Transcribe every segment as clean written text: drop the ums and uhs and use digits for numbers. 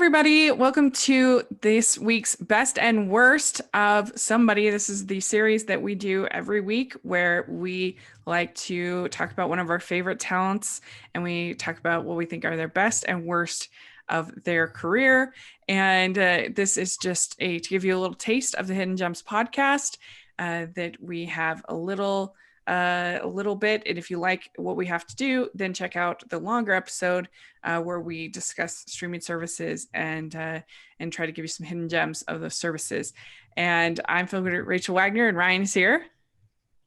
everybody. Welcome to this week's Best and Worst of Somebody. This is the series that we do every week where we like to talk about one of our favorite talents and we talk about what we think are their best and worst of their career. And this is just to give you a little taste of the Hidden Gems podcast that we have a little bit. And if you like what we have to do, then check out the longer episode where we discuss streaming services and try to give you some hidden gems of those services. And I'm filmed with Rachel Wagner, and Ryan is here.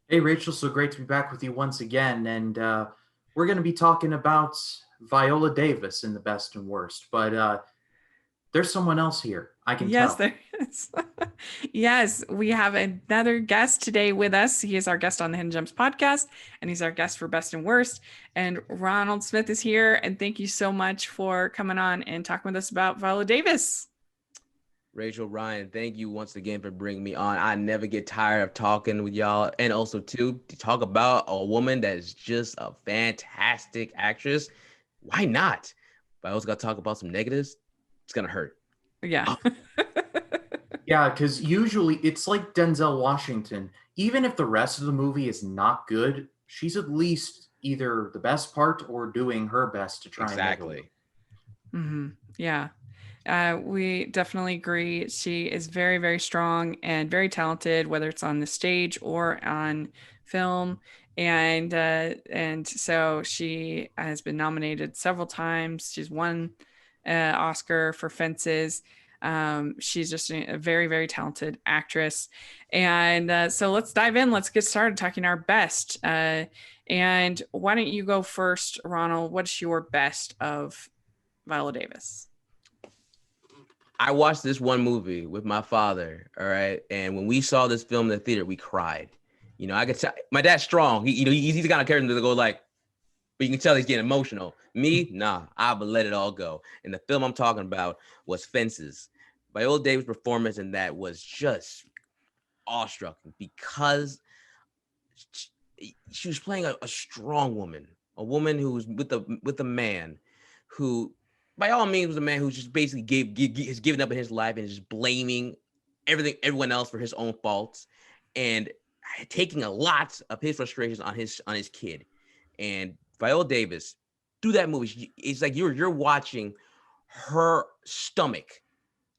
Hey, Rachel, so great to be back with you once again. And we're going to be talking about Viola Davis in the best and worst. But there's someone else here. I can Yes, tell. there is. Yes, we have another guest today with us. He is our guest on the Hidden Gems podcast, and he's our guest for Best and Worst. And Ronald Smith is here. And thank you so much for coming on and talking with us about Viola Davis. Rachel, Ryan, thank you once again for bringing me on. I never get tired of talking with y'all, and also too to talk about a woman that is just a fantastic actress. Why not? But I also got to talk about some negatives. It's gonna hurt. Yeah. Yeah, because usually it's like Denzel Washington. Even if the rest of the movie is not good, she's at least either the best part or doing her best to try Exactly. Yeah. We definitely agree. She is very, very strong and very talented, whether it's on the stage or on film. And so she has been nominated several times. She's won Oscar for Fences. She's just a very, very talented actress. And so let's dive in. Let's get started talking our best. And why don't you go first, Ronald? What's your best of Viola Davis? I watched this one movie with my father. All right, and when we saw this film in the theater, we cried. You know, I could tell my dad's strong. He's the kind of character to go like, but you can tell he's getting emotional. Me, nah, I would let it all go. And the film I'm talking about was Fences. Viola Davis' performance in that was just awestruck because she was playing a strong woman, a woman who was with a man who, by all means, was a man who just basically has given up in his life and is just blaming everyone else for his own faults, and taking a lot of his frustrations on his kid. And Viola Davis, through that movie, it's like you're watching her stomach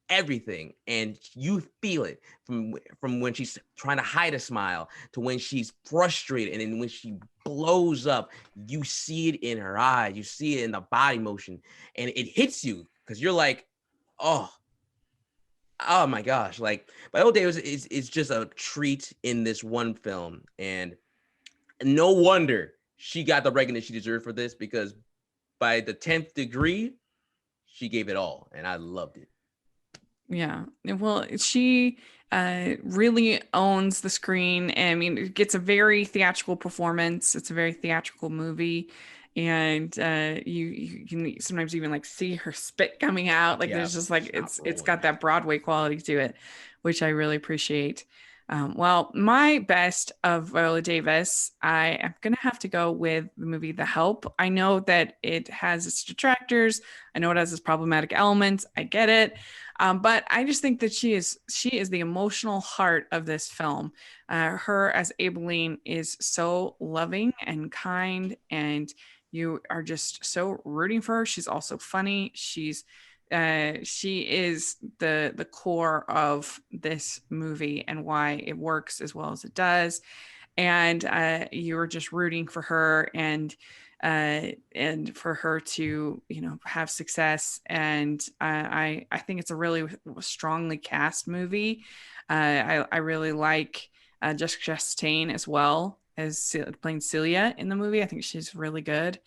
everything, and you feel it from when she's trying to hide a smile to when she's frustrated, and then when she blows up, you see it in her eyes, you see it in the body motion, and it hits you because you're like, oh my gosh. Like, Viola Davis is just a treat in this one film, and no wonder she got the recognition she deserved for this, because by the 10th degree she gave it all, and I loved it. Yeah. Well, she really owns the screen. I mean, it gets a very theatrical performance. It's a very theatrical movie. And you can sometimes even like see her spit coming out. Like there's just like it's got that Broadway quality to it, which I really appreciate. Well, my best of Viola Davis, I am going to have to go with the movie The Help. I know that it has its detractors. I know it has its problematic elements. I get it. But I just think that she is the emotional heart of this film. Her as Aibileen is so loving and kind, and you are just so rooting for her. She's also funny. She is the core of this movie and why it works as well as it does. And you're just rooting for her and for her to have success. And I think it's a really strongly cast movie. I really like Jessica Chastain as well as playing Celia in the movie. I think she's really good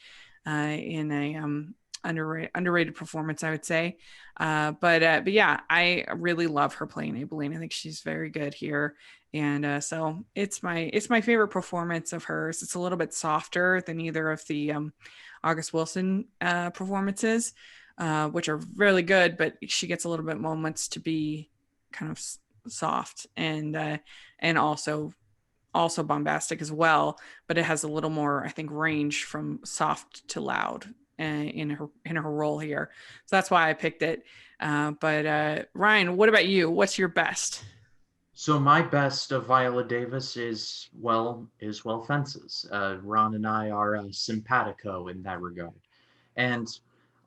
in a underrated performance, I would say. But yeah, I really love her playing Aibileen. I think she's very good here. And so it's my favorite performance of hers. It's a little bit softer than either of the August Wilson performances, which are really good, but she gets a little bit moments to be kind of soft and also bombastic as well, but it has a little more, I think, range from soft to loud in her role here. So that's why I picked it. But Ryan, what about you? What's your best? So my best of Viola Davis is Fences. Ron and I are simpatico in that regard. And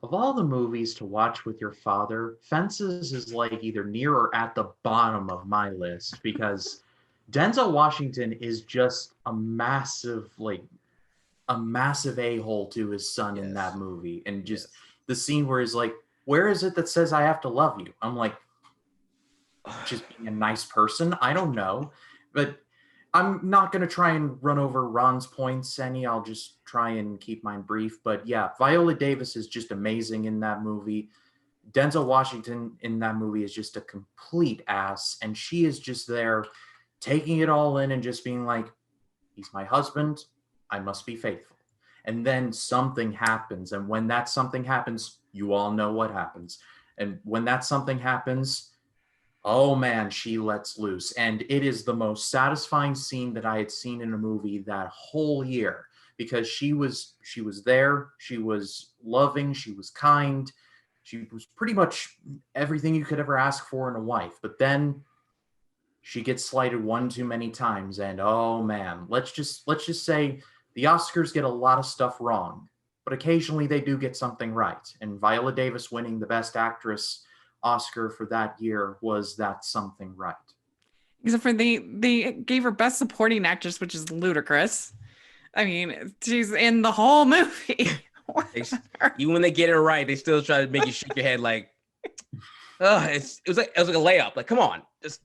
of all the movies to watch with your father, Fences is like either near or at the bottom of my list because Denzel Washington is just a massive a-hole to his son in that Yes. movie. And just Yes. the scene where he's like, where is it that says I have to love you? I'm like, just being a nice person. I don't know. But I'm not going to try and run over Ron's points any. I'll just try and keep mine brief. But yeah, Viola Davis is just amazing in that movie. Denzel Washington in that movie is just a complete ass. And she is just there taking it all in and just being like, he's my husband. I must be faithful. And then something happens. And when that something happens, you all know what happens. And when that something happens, oh man, she lets loose. And it is the most satisfying scene that I had seen in a movie that whole year because she was there, she was loving, she was kind, she was pretty much everything you could ever ask for in a wife. But then she gets slighted one too many times and oh man, let's just say the Oscars get a lot of stuff wrong, but occasionally they do get something right. And Viola Davis winning the best actress Oscar for that year was that something right. Except for they gave her best supporting actress, which is ludicrous. I mean, she's in the whole movie. Even when they get it right, they still try to make you shake your head like, oh, it was like a layup. Like, come on, just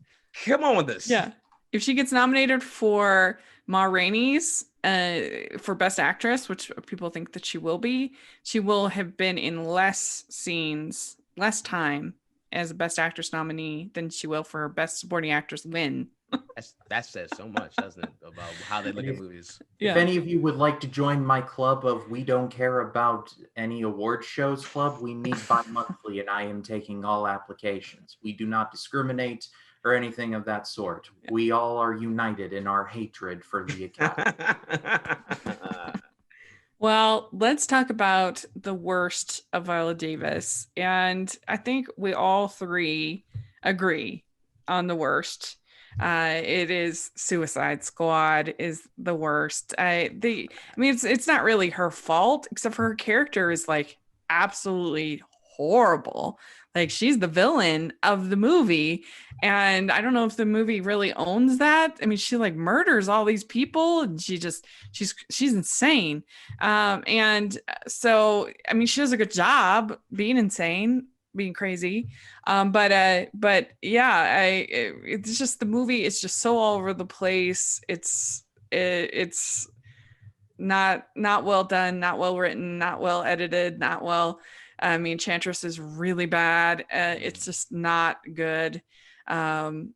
come on with this. Yeah. If she gets nominated for Ma Rainey's for Best Actress, which people think that she will have been in less scenes, less time as a Best Actress nominee than she will for her Best Supporting Actress win. That says so much, doesn't it, about how they look at movies. If any of you would like to join my club of We Don't Care About Any Award Shows Club, we meet bi-monthly and I am taking all applications. We do not discriminate or anything of that sort. We all are united in our hatred for the Academy. Well, let's talk about the worst of Viola Davis. And I think we all three agree on the worst. It is Suicide Squad is the worst. I mean, it's not really her fault, except for her character is like absolutely horrible. Like she's the villain of the movie, and I don't know if the movie really owns that. I mean, she like murders all these people, and she's insane. And so I mean, she does a good job being insane, being crazy. But yeah, it's just the movie. It's just so all over the place. It's not well done, not well written, not well edited, not well. I mean, Enchantress is really bad. It's just not good. Ron,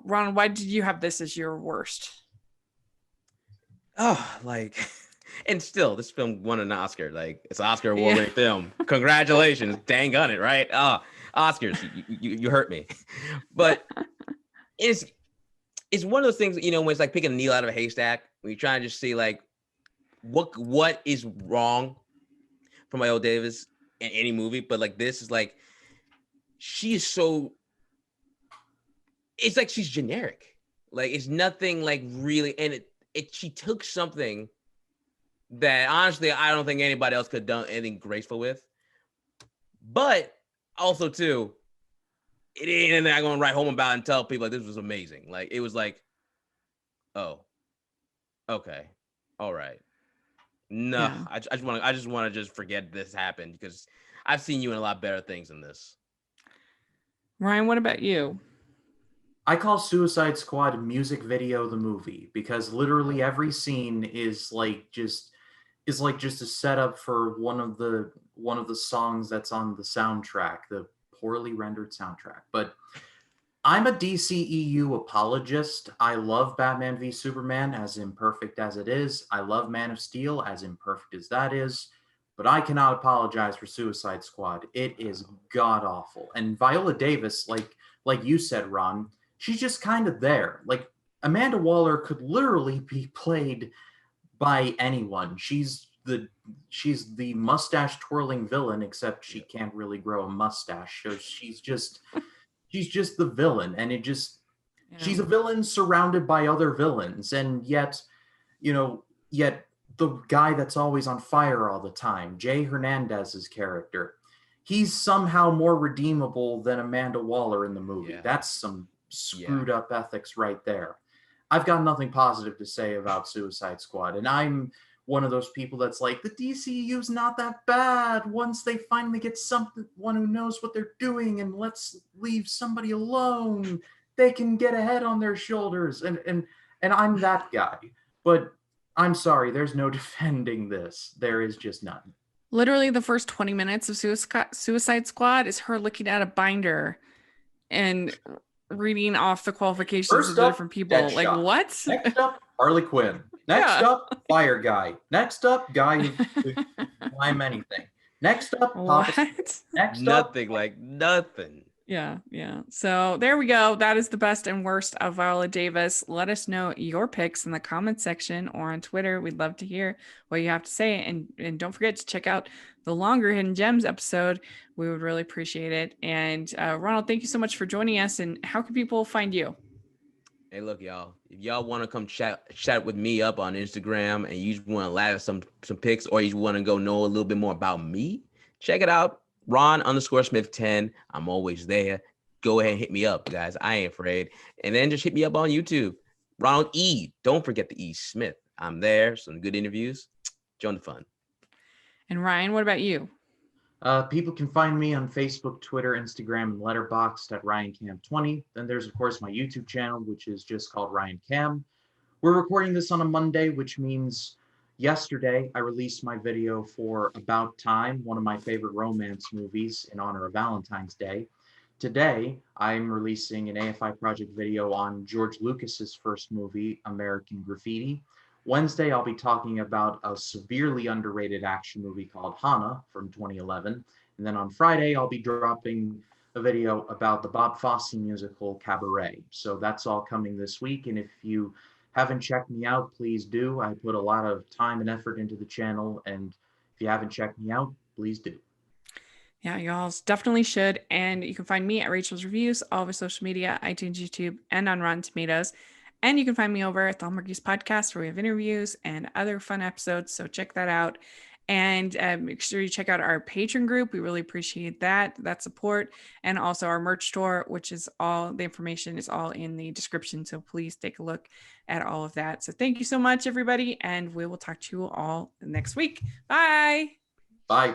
why did you have this as your worst? Oh, like, and still, this film won an Oscar. Like, it's an Oscar award-winning film. Congratulations, dang on it, right? Oscars, you hurt me. But it's one of those things, when it's like picking a needle out of a haystack. When you're trying to just see like what is wrong from Viola Davis in any movie, but like this is like she is so. It's like she's generic. Like it's nothing like really, and she took something that honestly I don't think anybody else could have done anything graceful with. But also too, it ain't anything I'm gonna write home about and tell people like this was amazing. Like it was like, oh, okay, all right. No, yeah. I just want to just forget this happened because I've seen you in a lot better things than this. Ryan, what about you? I call Suicide Squad music video the movie because literally every scene is just a setup for one of the songs that's on the soundtrack, the poorly rendered soundtrack. But I'm a DCEU apologist. I love Batman v Superman, as imperfect as it is. I love Man of Steel, as imperfect as that is. But I cannot apologize for Suicide Squad. It is god awful. And Viola Davis, like you said, Ron, she's just kind of there. Like Amanda Waller could literally be played by anyone. She's she's the mustache twirling villain, except she can't really grow a mustache. So she's just the villain, and she's a villain surrounded by other villains, and yet the guy that's always on fire all the time, Jay Hernandez's character, he's somehow more redeemable than Amanda Waller in the movie. Yeah. That's some screwed up ethics right there. I've got nothing positive to say about Suicide Squad, and I'm one of those people that's like, the DCU's not that bad once they finally get someone who knows what they're doing, and let's leave somebody alone. They can get a head on their shoulders, and I'm that guy. But I'm sorry, there's no defending this. There is just none. Literally, the first 20 minutes of Suicide Squad is her looking at a binder and reading off the qualifications First of the up, different people. Deadshot. Like, what? Next up, Harley Quinn. Next up, Fire Guy. Next up, guy who can climb anything. Next up, Papa. What? Next Nothing, up, like nothing. Yeah. So there we go. That is the best and worst of Viola Davis. Let us know your picks in the comment section or on Twitter. We'd love to hear what you have to say. And don't forget to check out the longer Hidden Gems episode. We would really appreciate it. And Ronald, thank you so much for joining us. And how can people find you? Hey, look, y'all. If y'all want to come chat with me up on Instagram, and you just want to laugh at some pics, or you want to go know a little bit more about me, check it out. Ron_Smith 10. I'm always there. Go ahead and hit me up, guys. I ain't afraid. And then just hit me up on YouTube. Ronald E. Don't forget the E. Smith. I'm there. Some good interviews. Join the fun. And Ryan, what about you? People can find me on Facebook, Twitter, Instagram, and Letterboxd at RyanCam20. Then there's, of course, my YouTube channel, which is just called Ryan Cam. We're recording this on a Monday, which means yesterday I released my video for About Time, one of my favorite romance movies in honor of Valentine's Day. Today, I'm releasing an AFI Project video on George Lucas's first movie, American Graffiti. Wednesday, I'll be talking about a severely underrated action movie called Hana from 2011. And then on Friday, I'll be dropping a video about the Bob Fosse musical Cabaret. So that's all coming this week. And if you haven't checked me out, please do. I put a lot of time and effort into the channel. And if you haven't checked me out, please do. Yeah, y'all definitely should. And you can find me at Rachel's Reviews, all over social media, iTunes, YouTube, and on Rotten Tomatoes. And you can find me over at the Hallmarkies Podcast, where we have interviews and other fun episodes. So check that out. And make sure you check out our Patreon group. We really appreciate that support. And also our merch store, which is all the information is all in the description. So please take a look at all of that. So thank you so much, everybody. And we will talk to you all next week. Bye. Bye.